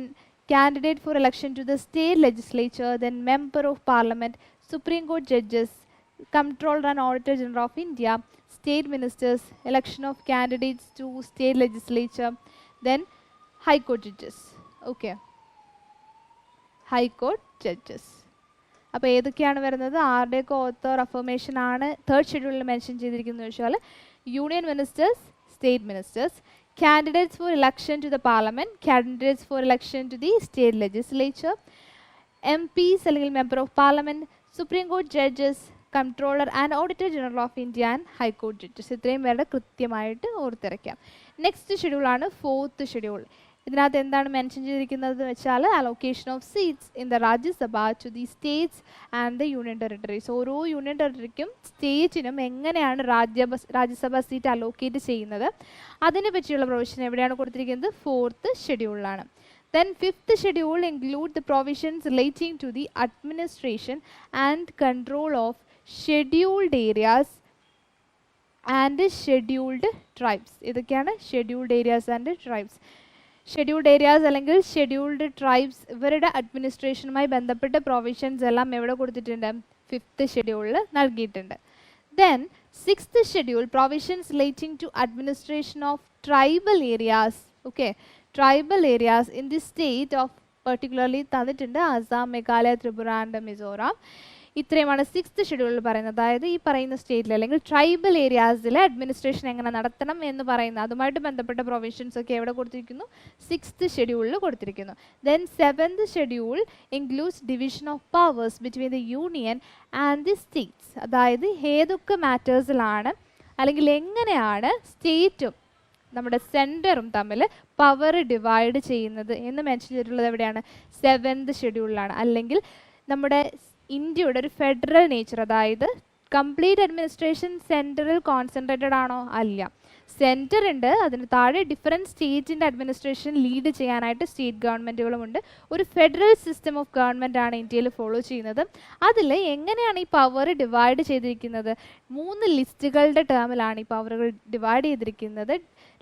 candidate for election to the state legislature, then member of parliament, Supreme Court judges, Comptroller and Auditor General of India, state ministers, election of candidates to state legislature, then high court judges. Okay, high court judges. അപ്പോൾ ഏതൊക്കെയാണ് വരുന്നത്, ആരുടെയൊക്കെ author affirmation ആണ് third ഷെഡ്യൂളിൽ mention ചെയ്തിരിക്കുന്നത് വെച്ചാൽ union ministers, state ministers, candidates for election to the parliament, candidates for election to the state legislature, MPs അല്ലെങ്കിൽ member of parliament, Supreme Court judges, Comptroller and Auditor General of India and High Court judges. ഇത്രയും പേരുടെ കൃത്യമായിട്ട് ഓർത്തിരിക്കാം. Next schedule ആണ് fourth schedule. ഇതിനകത്ത് എന്താണ് mention ചെയ്തിരിക്കുന്നത് വെച്ചാൽ allocation of seats in the Rajya Sabha to the states and the union territories. ഓരോ യൂണിയൻ ടെറിട്ടറിക്കും സ്റ്റേറ്റിനും എങ്ങനെയാണ് രാജ്യസഭ സീറ്റ് അലോക്കേറ്റ് ചെയ്യുന്നത് അതിനെ പറ്റിയുള്ള പ്രൊവിഷൻ എവിടെയാണ് കൊടുത്തിരിക്കുന്നത്, fourth ഷെഡ്യൂളിലാണ്. Then fifth schedule include the provisions relating to the administration and control of scheduled areas and scheduled tribes. ഇതൊക്കെയാണ് scheduled areas and tribes. Scheduled areas അല്ലെങ്കിൽ ഷെഡ്യൂൾഡ് ട്രൈബ്സ് ഇവരുടെ അഡ്മിനിസ്ട്രേഷനുമായി ബന്ധപ്പെട്ട പ്രൊവിഷൻസ് എല്ലാം എവിടെ കൊടുത്തിട്ടുണ്ട്, ഫിഫ്ത്ത് ഷെഡ്യൂളിൽ നൽകിയിട്ടുണ്ട്. Then sixth schedule provisions relating to administration of tribal areas. Okay, tribal areas in the state of particularly തന്നിട്ടുണ്ട് ആസാം, മേഘാലയ, ത്രിപുര ആൻഡ് മിസോറാം. ഇത്രയുമാണ് സിക്സ്ത് ഷെഡ്യൂളിൽ പറയുന്നത്. അതായത് ഈ പറയുന്ന സ്റ്റേറ്റിൽ അല്ലെങ്കിൽ ട്രൈബൽ ഏരിയാസിലെ അഡ്മിനിസ്ട്രേഷൻ എങ്ങനെ നടത്തണം എന്ന് പറയുന്ന അതുമായിട്ട് ബന്ധപ്പെട്ട പ്രൊവിഷൻസ് ഒക്കെ എവിടെ കൊടുത്തിരിക്കുന്നു, സിക്സ്ത് ഷെഡ്യൂളിൽ കൊടുത്തിരിക്കുന്നു. Then seventh schedule includes division of powers between the union and the states. അതായത് ഏതൊക്കെ മാറ്റേഴ്സിലാണ് അല്ലെങ്കിൽ എങ്ങനെയാണ് സ്റ്റേറ്റും നമ്മുടെ സെൻറ്ററും തമ്മിൽ പവർ ഡിവൈഡ് ചെയ്യുന്നത് എന്ന് മെൻഷൻ ചെയ്തിട്ടുള്ളത് എവിടെയാണ്, സെവൻത് ഷെഡ്യൂളിലാണ്. അല്ലെങ്കിൽ നമ്മുടെ ഇന്ത്യയുടെ ഒരു ഫെഡറൽ നേച്ചർ, അതായത് കംപ്ലീറ്റ് അഡ്മിനിസ്ട്രേഷൻ സെൻറ്ററിൽ കോൺസെൻട്രേറ്റഡ് ആണോ, അല്ല. സെൻറ്റർ ഉണ്ട്, അതിന് താഴെ ഡിഫറെൻറ്റ് സ്റ്റേറ്റിൻ്റെ അഡ്മിനിസ്ട്രേഷൻ ലീഡ് ചെയ്യാനായിട്ട് സ്റ്റേറ്റ് ഗവൺമെൻറ്റുകളുമുണ്ട്. ഒരു ഫെഡറൽ സിസ്റ്റം ഓഫ് ഗവൺമെൻറ് ആണ് ഇന്ത്യയിൽ ഫോളോ ചെയ്യുന്നത്. അതിൽ എങ്ങനെയാണ് ഈ പവർ ഡിവൈഡ് ചെയ്തിരിക്കുന്നത്, 3 ലിസ്റ്റുകളുടെ ടേമിലാണ് ഈ പവറുകൾ ഡിവൈഡ് ചെയ്തിരിക്കുന്നത്.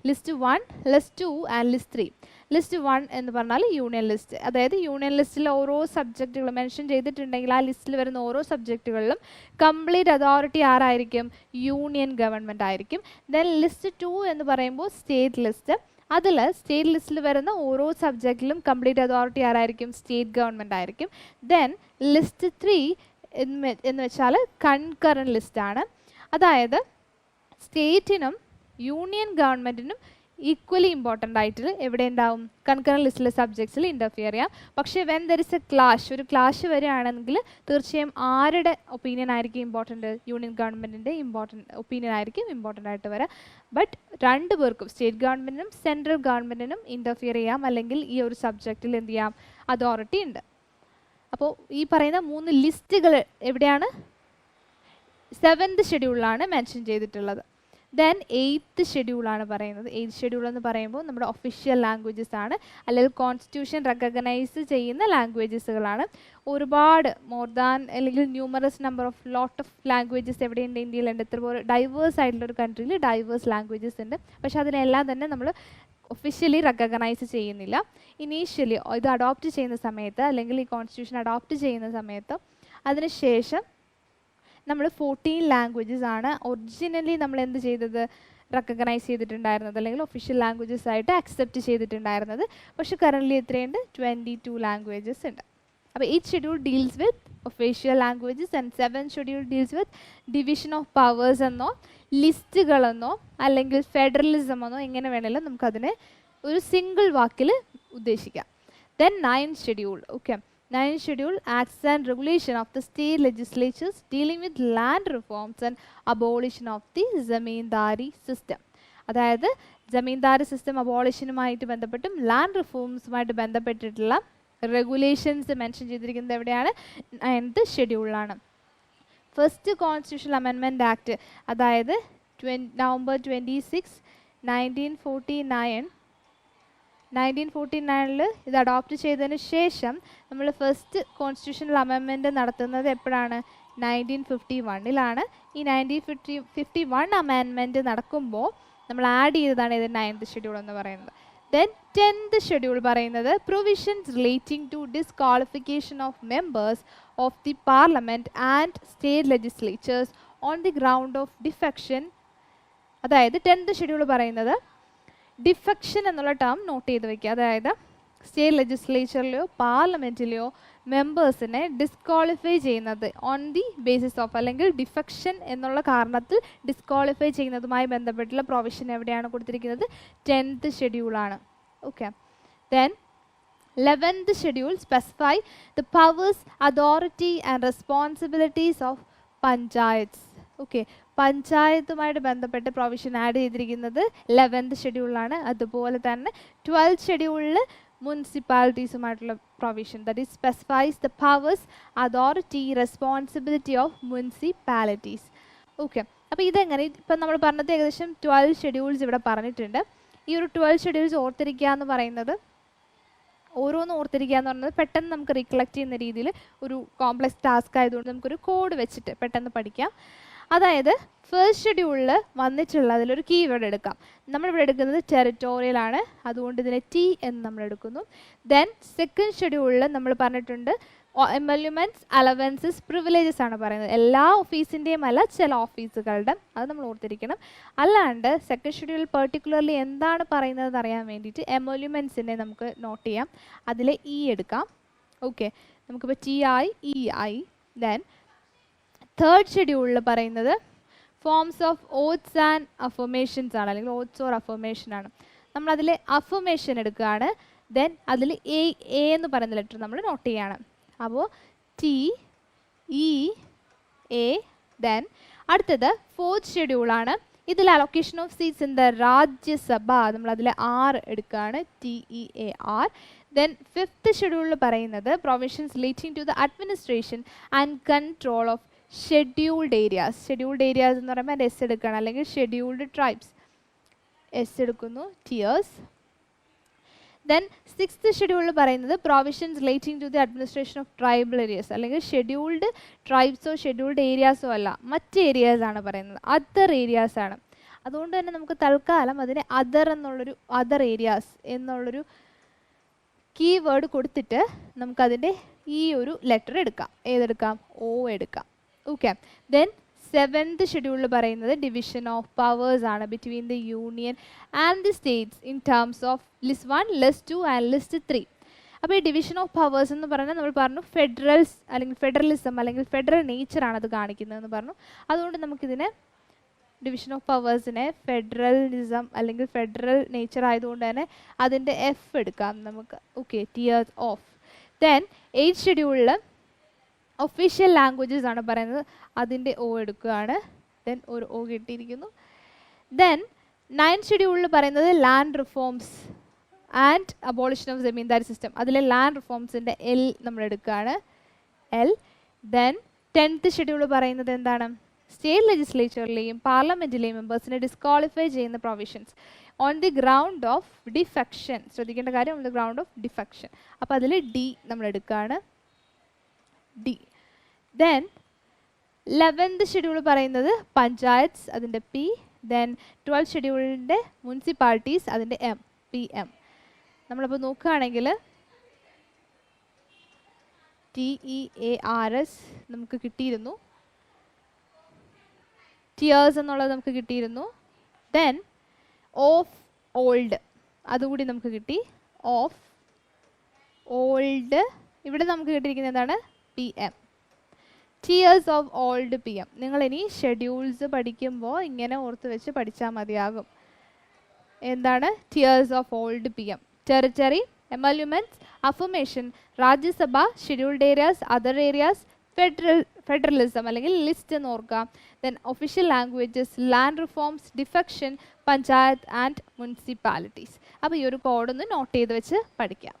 List 1, list 2 and list 3. List 1 എന്ന് പറഞ്ഞാൽ യൂണിയൻ ലിസ്റ്റ്, അതായത് യൂണിയൻ ലിസ്റ്റിലെ ഓരോ സബ്ജക്റ്റുകൾ മെൻഷൻ ചെയ്തിട്ടുണ്ടെങ്കിൽ ആ ലിസ്റ്റിൽ വരുന്ന ഓരോ സബ്ജക്റ്റുകളിലും കംപ്ലീറ്റ് അതോറിറ്റി ആരായിരിക്കും, യൂണിയൻ ഗവൺമെൻറ് ആയിരിക്കും. ദെൻ ലിസ്റ്റ് 2 എന്ന് പറയുമ്പോൾ സ്റ്റേറ്റ് ലിസ്റ്റ്, അതിൽ സ്റ്റേറ്റ് ലിസ്റ്റിൽ വരുന്ന ഓരോ സബ്ജക്റ്റിലും കംപ്ലീറ്റ് അതോറിറ്റി ആരായിരിക്കും, സ്റ്റേറ്റ് ഗവൺമെൻറ് ആയിരിക്കും. ദെൻ ലിസ്റ്റ് 3 എന്ന് വെച്ചാൽ കൺകറൻറ്റ് ലിസ്റ്റാണ്. അതായത് സ്റ്റേറ്റിനും യൂണിയൻ ഗവൺമെൻറ്റിനും ഈക്വലി ഇമ്പോർട്ടൻ്റ് ആയിട്ട് എവിടെ ഉണ്ടാവും, കൺകറൻറ്റ് ലിസ്റ്റിലെ സബ്ജക്ട്സിൽ ഇൻ്റർഫിയർ ചെയ്യാം. പക്ഷേ when there is A clash, ഒരു ക്ലാഷ് വരികയാണെങ്കിൽ തീർച്ചയായും ആരുടെ ഒപ്പീനിയൻ ആയിരിക്കും ഇമ്പോർട്ടൻറ്റ്, യൂണിയൻ ഗവൺമെൻറ്റിൻ്റെ ഒപ്പീനിയൻ ആയിരിക്കും ഇമ്പോർട്ടൻ്റ് ആയിട്ട് വരിക. ബട്ട് രണ്ടു പേർക്കും സ്റ്റേറ്റ് ഗവൺമെൻറ്റിനും സെൻട്രൽ ഗവൺമെൻറ്റിനും ഇൻ്റർഫിയർ ചെയ്യാം, അല്ലെങ്കിൽ ഈ ഒരു സബ്ജക്റ്റിൽ എന്ത് ചെയ്യാം, അതോറിറ്റി ഉണ്ട്. അപ്പോൾ ഈ പറയുന്ന 3 ലിസ്റ്റുകൾ എവിടെയാണ്, സെവൻത് ഷെഡ്യൂളിലാണ് മെൻഷൻ ചെയ്തിട്ടുള്ളത്. ദെൻ എയ്ത്ത് ഷെഡ്യൂളാണ് പറയുന്നത്. എയ്ത്ത് ഷെഡ്യൂൾ എന്ന് പറയുമ്പോൾ നമ്മുടെ ഒഫീഷ്യൽ ലാംഗ്വേജസ് ആണ്, അല്ലെങ്കിൽ കോൺസ്റ്റിറ്റ്യൂഷൻ റെക്കഗ്നൈസ് ചെയ്യുന്ന ലാംഗ്വേജസുകളാണ്. ഒരുപാട് മോർ ദാൻ അല്ലെങ്കിൽ numerous number of lot of languages എവിടെയുണ്ട്, ഇന്ത്യയിലുണ്ട്. ഇത്രപോലെ ഡൈവേഴ്സ് ആയിട്ടുള്ളൊരു കൺട്രിയിൽ ഡൈവേഴ്സ് ലാംഗ്വേജസ് ഉണ്ട്. പക്ഷെ അതിനെല്ലാം തന്നെ നമ്മൾ ഒഫീഷ്യലി റെക്കഗ്നൈസ് ചെയ്യുന്നില്ല. ഇനീഷ്യലി ഇത് അഡോപ്റ്റ് ചെയ്യുന്ന സമയത്ത്, അല്ലെങ്കിൽ ഈ കോൺസ്റ്റിറ്റ്യൂഷൻ അഡോപ്റ്റ് ചെയ്യുന്ന സമയത്ത് അതിനുശേഷം നമ്മൾ 14 ലാംഗ്വേജസ് ആണ് ഒറിജിനലി നമ്മൾ എന്ത് ചെയ്തത്, റെക്കഗ്നൈസ് ചെയ്തിട്ടുണ്ടായിരുന്നത്, അല്ലെങ്കിൽ ഒഫീഷ്യൽ ലാംഗ്വേജസ് ആയിട്ട് അക്സെപ്റ്റ് ചെയ്തിട്ടുണ്ടായിരുന്നത്. പക്ഷേ കറൻ്റ്ലി എത്രയുണ്ട്, 22 ലാംഗ്വേജസ് ഉണ്ട്. അപ്പോൾ 8th schedule deals with official languages and 7th schedule deals with division of powers എന്നോ ലിസ്റ്റുകളെന്നോ അല്ലെങ്കിൽ ഫെഡറലിസം എന്നോ എങ്ങനെ വേണമെങ്കിലും നമുക്കതിനെ ഒരു സിംഗിൾ വാക്കിൽ ഉദ്ദേശിക്കാം. Then 9th schedule. Okay, 9th schedule acts and regulation of the state legislatures dealing with land reforms and abolition of the zamindari system. അതായത് ജമീന്ദാരി സിസ്റ്റം അബോളിഷനുമായിട്ട് ബന്ധപ്പെട്ടും ലാൻഡ് റിഫോംസുമായിട്ട് ബന്ധപ്പെട്ടിട്ടുള്ള റെഗുലേഷൻസ് മെൻഷൻ ചെയ്തിരിക്കുന്നത് എവിടെയാണ്, 9th ഷെഡ്യൂളിലാണ്. ഫസ്റ്റ് കോൺസ്റ്റിറ്റ്യൂഷണൽ അമെൻമെൻറ്റ് ആക്ട്, അതായത് November 26, 1949 ഇത് adopt ചെയ്തതിന് ശേഷം നമ്മൾ ഫസ്റ്റ് കോൺസ്റ്റിറ്റ്യൂഷണൽ അമെൻമെൻറ്റ് നടത്തുന്നത് എപ്പോഴാണ്? 1951 ഈ 1951 അമെൻമെൻറ്റ് നടക്കുമ്പോൾ നമ്മൾ ആഡ് ചെയ്തതാണ് ഇത് 9th ഷെഡ്യൂൾ എന്ന് പറയുന്നത്. Then 10th ഷെഡ്യൂൾ പറയുന്നത് provisions relating to disqualification of members of the parliament and state legislatures on the ground of defection. അതായത് 10th ഷെഡ്യൂൾ പറയുന്നത് ഡിഫെക്ഷൻ എന്നുള്ള ടേം നോട്ട് ചെയ്ത് വയ്ക്കുക. അതായത് സ്റ്റേറ്റ് ലെജിസ്ലേച്ചറിലെയോ പാർലമെൻറ്റിലെയോ മെമ്പേഴ്സിനെ ഡിസ്ക്വാളിഫൈ ചെയ്യുന്നത് ഓൺ ദി ബേസിസ് ഓഫ്, അല്ലെങ്കിൽ ഡിഫെക്ഷൻ എന്നുള്ള കാരണത്തിൽ ഡിസ്ക്വാളിഫൈ ചെയ്യുന്നതുമായി ബന്ധപ്പെട്ടുള്ള പ്രൊവിഷൻ എവിടെയാണ് കൊടുത്തിരിക്കുന്നത്? 10th ഷെഡ്യൂളാണ്. Okay. Then 11th schedule specify the powers, authority and responsibilities of panchayats. Okay, പഞ്ചായത്തുമായിട്ട് ബന്ധപ്പെട്ട് പ്രൊവിഷൻ ആഡ് ചെയ്തിരിക്കുന്നത് 11th ഷെഡ്യൂളിലാണ്. അതുപോലെ തന്നെ 12th ഷെഡ്യൂളിൽ മുനിസിപ്പാലിറ്റീസുമായിട്ടുള്ള provision, that is specifies the powers, authority, responsibility of municipalities. Okay, അപ്പോൾ ഇതെങ്ങനെ, ഇപ്പം നമ്മൾ പറഞ്ഞത് ഏകദേശം 12 ഷെഡ്യൂൾസ് ഇവിടെ പറഞ്ഞിട്ടുണ്ട്. ഈ ഒരു 12 ഷെഡ്യൂൾസ് ഓർത്തിരിക്കുക എന്ന് പറയുന്നത്, ഓരോന്നും ഓർത്തിരിക്കുക എന്ന് പറയുന്നത് പെട്ടെന്ന് നമുക്ക് റീകളക്ട് ചെയ്യുന്ന രീതിയിൽ ഒരു കോംപ്ലക്സ് ടാസ്ക് ആയതുകൊണ്ട് നമുക്കൊരു കോഡ് വെച്ചിട്ട് പെട്ടെന്ന് പഠിക്കാം. അതായത് ഫസ്റ്റ് ഷെഡ്യൂളിൽ വന്നിട്ടുള്ള അതിലൊരു കീവേഡ് എടുക്കാം. നമ്മളിവിടെ എടുക്കുന്നത് ടെറിറ്റോറിയൽ ആണ്, അതുകൊണ്ട് ഇതിനെ ടി എന്ന് നമ്മൾ എടുക്കുന്നു. ദെൻ സെക്കൻഡ് ഷെഡ്യൂളിൽ നമ്മൾ പറഞ്ഞിട്ടുണ്ട് എമല്യൂമെൻറ്റ്സ്, അലവൻസസ്, പ്രിവിലേജസ് ആണ് പറയുന്നത്. എല്ലാ ഓഫീസിൻ്റെയും അല്ല, ചില ഓഫീസുകളുടെ, അത് നമ്മൾ ഓർത്തിരിക്കണം. അല്ലാണ്ട് സെക്കൻഡ് ഷെഡ്യൂളിൽ പെർട്ടിക്കുലർലി എന്താണ് പറയുന്നത് അറിയാൻ വേണ്ടിയിട്ട് എമല്യൂമെൻറ്റ്സിനെ നമുക്ക് നോട്ട് ചെയ്യാം. അതിൽ ഇ എടുക്കാം. ഓക്കെ, നമുക്കിപ്പോൾ ടി ആയി, ഇ ആയി. ദെൻ തേർഡ് ഷെഡ്യൂളിൽ പറയുന്നത് ഫോംസ് ഓഫ് ഓത്ത്സ് ആൻഡ് അഫർമേഷൻസ് ആണ്, അല്ലെങ്കിൽ ഓത്ത്സ് ഓർ അഫർമേഷൻ ആണ്. നമ്മളതിൽ അഫർമേഷൻ എടുക്കുകയാണ്. ദെൻ അതിൽ എ എന്ന് പറയുന്ന ലെറ്റർ നമ്മൾ നോട്ട് ചെയ്യുകയാണ്. അപ്പോൾ ടി, ഇ, എ. ദെൻ അടുത്തത് ഫോർത്ത് ഷെഡ്യൂളാണ്. ഇതിൽ allocation of seats in the Rajya Sabha, നമ്മളതിൽ 6 എടുക്കുകയാണ്, TEAR. ദെൻ ഫിഫ്ത്ത് ഷെഡ്യൂളിൽ പറയുന്നത് provisions relating to the administration and control of scheduled areas. Scheduled areas എന്ന് പറയുമ്പോൾ എസ് എടുക്കുകയാണ്, അല്ലെങ്കിൽ ഷെഡ്യൂൾഡ് ട്രൈബ്സ്, എസ് എടുക്കുന്നു, ടിയേഴ്സ്. ദെൻ സിക്സ്ത് ഷെഡ്യൂളിൽ പറയുന്നത് provisions relating to the administration of tribal areas, അല്ലെങ്കിൽ ഷെഡ്യൂൾഡ് ട്രൈബ്സോ ഷെഡ്യൂൾഡ് ഏരിയാസോ അല്ല, മറ്റ് ഏരിയാസ് ആണ് പറയുന്നത്, അതർ ഏരിയാസ് ആണ്. അതുകൊണ്ട് തന്നെ നമുക്ക് തൽക്കാലം അതിനെ അതർ ഏരിയാസ് എന്നുള്ളൊരു കീവേഡ് കൊടുത്തിട്ട് നമുക്കതിൻ്റെ ഈ ഒരു ലെറ്റർ എടുക്കാം. ഏതെടുക്കാം? O എടുക്കാം. ഓക്കെ. ദെൻ സെവൻത് ഷെഡ്യൂളിൽ പറയുന്നത് ഡിവിഷൻ ഓഫ് പവേഴ്സ് ആണ് between the union and the States in terms of list 1, list 2 and list 3. അപ്പോൾ ഈ ഡിവിഷൻ ഓഫ് പവേഴ്സ് എന്ന് പറഞ്ഞാൽ നമ്മൾ പറഞ്ഞു ഫെഡറലിസം അല്ലെങ്കിൽ ഫെഡറൽ നേച്ചറാണ് അത് കാണിക്കുന്നതെന്ന് പറഞ്ഞു. അതുകൊണ്ട് നമുക്കിതിനെ ഡിവിഷൻ ഓഫ് പവേഴ്സിനെ ഫെഡറലിസം അല്ലെങ്കിൽ ഫെഡറൽ നേച്ചർ ആയതുകൊണ്ട് തന്നെ അതിൻ്റെ F എടുക്കാം നമുക്ക്. Okay, tears of. Then 8th ഷെഡ്യൂളിൽ ഒഫീഷ്യൽ ലാംഗ്വേജസ് ആണ് പറയുന്നത്, അതിൻ്റെ O എടുക്കുകയാണ്. ദെൻ ഒരു O കിട്ടിയിരിക്കുന്നു. ദെൻ 9th ഷെഡ്യൂളിൽ പറയുന്നത് land reforms and abolition of zamindari system, അതിലെ ലാൻഡ് റിഫോംസിൻ്റെ L നമ്മൾ എടുക്കുകയാണ്, L. ദെൻ 10th ഷെഡ്യൂൾ പറയുന്നത് എന്താണ്? സ്റ്റേറ്റ് ലെജിസ്ലേച്ചറിലെയും പാർലമെൻറ്റിലെയും മെമ്പേഴ്സിനെ ഡിസ്ക്വാളിഫൈ ചെയ്യുന്ന provisions on the ground of defection. ശ്രദ്ധിക്കേണ്ട കാര്യം, on the ground of defection. അപ്പോൾ അതിൽ D നമ്മൾ എടുക്കുകയാണ്, D. ദെൻ 11th ഷെഡ്യൂൾ പറയുന്നത് പഞ്ചായത്ത്സ്, അതിൻ്റെ P. ദെൻ 12th ഷെഡ്യൂളിൻ്റെ മുനിസിപ്പാലിറ്റീസ്, അതിൻ്റെ M, PM. നമ്മളപ്പോൾ നോക്കുകയാണെങ്കിൽ TEARS നമുക്ക് കിട്ടിയിരുന്നു, ടിയേഴ്സ് എന്നുള്ളത് നമുക്ക് കിട്ടിയിരുന്നു. ദെൻ ഓഫ് ഓൾഡ് അതുകൂടി നമുക്ക് കിട്ടി, ഓഫ് ഓൾഡ്. ഇവിടെ നമുക്ക് കിട്ടിയിരിക്കുന്നത് എന്താണ്? PM, tiers of old PM. നിങ്ങളിനി ഷെഡ്യൂൾസ് പഠിക്കുമ്പോൾ ഇങ്ങനെ ഓർത്ത് വെച്ച് പഠിച്ചാൽ മതിയാകും. എന്താണ് tiers of old PM? Territory, emoluments, affirmation, Rajya Sabha, scheduled areas, other areas, federalism അല്ലെങ്കിൽ ലിസ്റ്റ് എന്ന് ഓർക്കാം. Then official languages, land reforms, defection, panchayat and municipalities. അപ്പോൾ ഈ ഒരു കോഡൊന്ന് നോട്ട് ചെയ്ത് വെച്ച് പഠിക്കാം.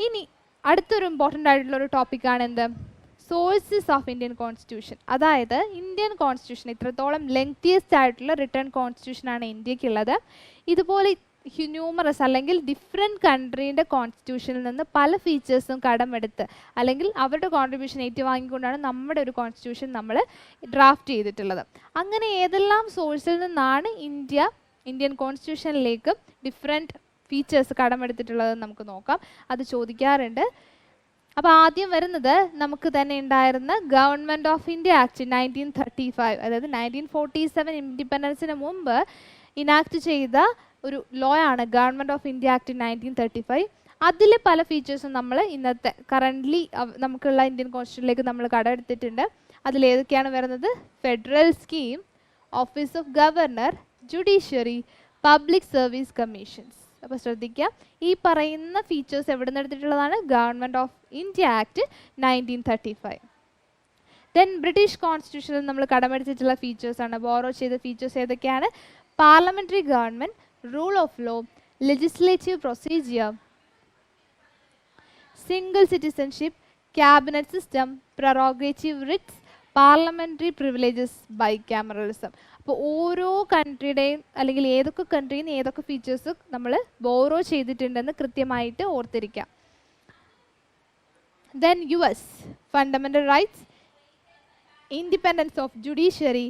ഇനി അടുത്തൊരു ഇമ്പോർട്ടൻ്റ് ആയിട്ടുള്ളൊരു ടോപ്പിക്കാണ് എന്ത്? Sources of Indian constitution. അതായത് ഇന്ത്യൻ കോൺസ്റ്റിറ്റ്യൂഷൻ ഇത്രത്തോളം ലെങ്തിയസ്റ്റ് ആയിട്ടുള്ള റിട്ടേൺ കോൺസ്റ്റിറ്റ്യൂഷനാണ് ഇന്ത്യക്കുള്ളത്. ഇതുപോലെ ന്യൂമറസ് അല്ലെങ്കിൽ ഡിഫറെൻറ്റ് കൺട്രീൻ്റെ കോൺസ്റ്റിറ്റ്യൂഷനിൽ നിന്ന് പല ഫീച്ചേഴ്സും കടമെടുത്ത് അല്ലെങ്കിൽ അവരുടെ കോൺട്രിബ്യൂഷൻ ഏറ്റുവാങ്ങിക്കൊണ്ടാണ് നമ്മുടെ ഒരു കോൺസ്റ്റിറ്റ്യൂഷൻ നമ്മൾ ഡ്രാഫ്റ്റ് ചെയ്തിട്ടുള്ളത്. അങ്ങനെ ഏതെല്ലാം സോഴ്സിൽ നിന്നാണ് ഇന്ത്യൻ കോൺസ്റ്റിറ്റ്യൂഷനിലേക്ക് ഡിഫറെൻറ്റ് ഫീച്ചേഴ്സ് കടമെടുത്തിട്ടുള്ളതെന്ന് നമുക്ക് നോക്കാം. അത് ചോദിക്കാറുണ്ട്. അപ്പോൾ ആദ്യം വരുന്നത് നമുക്ക് തന്നെ ഉണ്ടായിരുന്ന ഗവൺമെൻറ് ഓഫ് ഇന്ത്യ ആക്ട് 1935, അതായത് 1947 ഇൻഡിപെൻഡൻസിന് മുമ്പ് ഇനാക്ട് ചെയ്ത ഒരു ലോ ആണ് ഗവൺമെൻറ് ഓഫ് ഇന്ത്യ ആക്ട് 1935. അതിൽ പല ഫീച്ചേഴ്സും നമ്മൾ ഇന്നത്തെ കറൻ്റ്ലി നമുക്കുള്ള ഇന്ത്യൻ കോൺസ്റ്റിറ്റ്യൂഷനിലേക്ക് നമ്മൾ കടമെടുത്തിട്ടുണ്ട്. അതിലേതൊക്കെയാണ് വരുന്നത്? Federal scheme, office of governor, judiciary, public service commissions. അപ്പോൾ ശ്രദ്ധിക്കുക, ഈ പറയുന്ന ഫീച്ചേഴ്സ് എവിടെ നിന്ന് എടുത്തിട്ടുള്ളതാണ്? Government of India act 1935. Then British കോൺസ്റ്റിറ്റ്യൂഷനിൽ നമ്മൾ കടമെടുത്തിട്ടുള്ള ഫീച്ചേഴ്സാണ്, ബോറോ ചെയ്ത ഫീച്ചേഴ്സ് ഏതൊക്കെയാണ്? Parliamentary government, rule of law, legislative procedure, single citizenship, cabinet system, prerogative writs, parliamentary privileges, bicameralism. അപ്പോൾ ഓരോ കൺട്രിയുടെയും അല്ലെങ്കിൽ ഏതൊക്കെ കൺട്രിയിൽ നിന്ന് ഏതൊക്കെ ഫീച്ചേഴ്സ് നമ്മൾ ബോറോ ചെയ്തിട്ടുണ്ടെന്ന് കൃത്യമായിട്ട് ഓർത്തിരിക്കാം. Then US fundamental rights, independence of judiciary,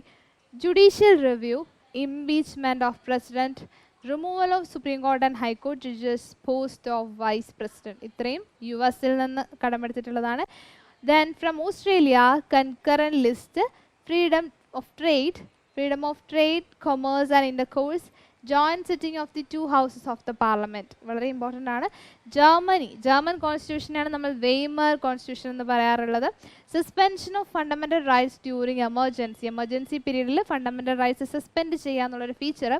judicial review, impeachment of president, removal of Supreme Court and High Court judges, post of vice president. ഇത്രയും US-ൽ നിന്ന് കടമെടുത്തിട്ടുള്ളതാണ്. Then from Australia, concurrent list, freedom of trade, commerce and intercourse, joint sitting of the two houses of the parliament. വളരെ important ആണ്. German കോൺസ്റ്റിറ്റ്യൂഷനാണ് നമ്മൾ Weimar constitution എന്ന് പറയാറുള്ളത്. Suspension of fundamental rights during emergency പീരീഡിൽ fundamental rights suspend ചെയ്യാന്നുള്ളൊരു feature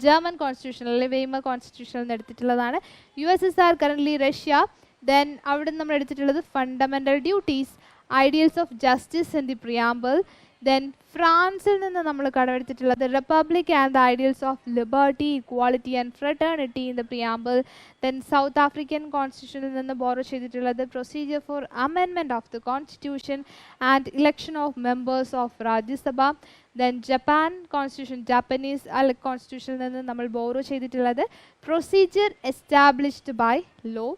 German constitution അല്ലെങ്കിൽ Weimar കോൺസ്റ്റിറ്റ്യൂഷനിൽ നിന്ന് എടുത്തിട്ടുള്ളതാണ്. USSR currently Russia. ദെൻ അവിടെ നമ്മൾ എടുത്തിട്ടുള്ളത് fundamental duties, ideals of justice and the preamble. Then ഫ്രാൻസിൽ നിന്ന് നമ്മൾ കടമെടുത്തിട്ടുള്ളത് republic and the ideals of liberty, equality and fraternity in the preamble. Then south African കോൺസ്റ്റിറ്റ്യൂഷനിൽ നിന്ന് ബോറോ ചെയ്തിട്ടുള്ളത് procedure for amendment of the constitution and election of members of Rajya Sabha. Then Japan constitution, Japanese കോൺസ്റ്റിറ്റ്യൂഷനിൽ നിന്ന് നമ്മൾ borrow ചെയ്തിട്ടുള്ളത് procedure established by law.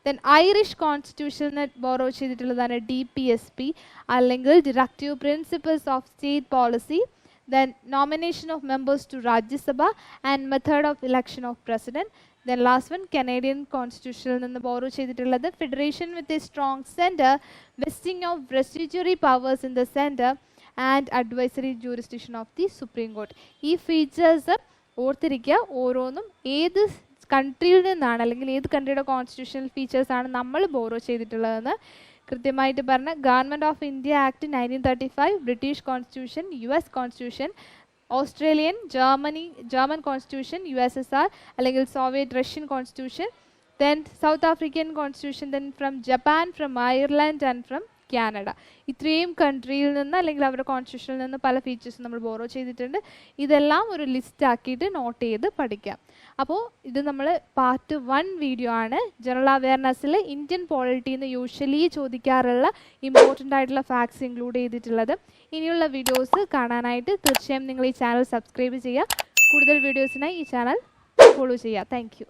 Then Irish കോൺസ്റ്റിറ്റ്യൂഷന് borrow ചെയ്തിട്ടുള്ളതാണ് DPSP അല്ലെങ്കിൽ directive principles of state policy. Then nomination of members to Rajya Sabha and method of election of president. Then last one Canadian കോൺസ്റ്റിറ്റ്യൂഷനിൽ നിന്ന് borrow ചെയ്തിട്ടുള്ളത് federation with a strong centre, vesting of residuary powers in the centre and advisory jurisdiction of the supreme court. ഈ features ഓർത്തിരിക്കുക. ഓരോന്നും ഏത് കൺട്രിയിൽ നിന്നാണ് അല്ലെങ്കിൽ ഏത് കൺട്രിയുടെ കോൺസ്റ്റിറ്റ്യൂഷണൽ ഫീച്ചേഴ്സാണ് നമ്മൾ ബോറോ ചെയ്തിട്ടുള്ളതെന്ന് കൃത്യമായിട്ട് പറഞ്ഞ government of India act 1935, British constitution, US constitution, Australian, German constitution, USSR അല്ലെങ്കിൽ Soviet Russian constitution, then south African constitution, then from Japan, from Ireland and from Canada. ഇത്രയും കൺട്രിയിൽ നിന്ന് അല്ലെങ്കിൽ അവരുടെ കോൺസ്റ്റിറ്റ്യൂഷനിൽ നിന്ന് പല ഫീച്ചേഴ്സും നമ്മൾ ബോറോ ചെയ്തിട്ടുണ്ട്. ഇതെല്ലാം ഒരു ലിസ്റ്റ് ആക്കിയിട്ട് നോട്ട് ചെയ്ത് പഠിക്കാം. അപ്പോൾ ഇത് നമ്മൾ പാർട്ട് 1 വീഡിയോ ആണ്. ജനറൽ അവയർനെസ്സിൽ ഇന്ത്യൻ പോളിറ്റിയിൽ നിന്ന് യൂഷ്വലി ചോദിക്കാറുള്ള ഇമ്പോർട്ടൻ്റ് ആയിട്ടുള്ള ഫാക്ട്സ് ഇൻക്ലൂഡ് ചെയ്തിട്ടുള്ളത്. ഇനിയുള്ള വീഡിയോസ് കാണാനായിട്ട് തീർച്ചയായും നിങ്ങൾ ഈ ചാനൽ സബ്സ്ക്രൈബ് ചെയ്യുക. കൂടുതൽ വീഡിയോസിനായി ഈ ചാനൽ ഫോളോ ചെയ്യുക. Thank you.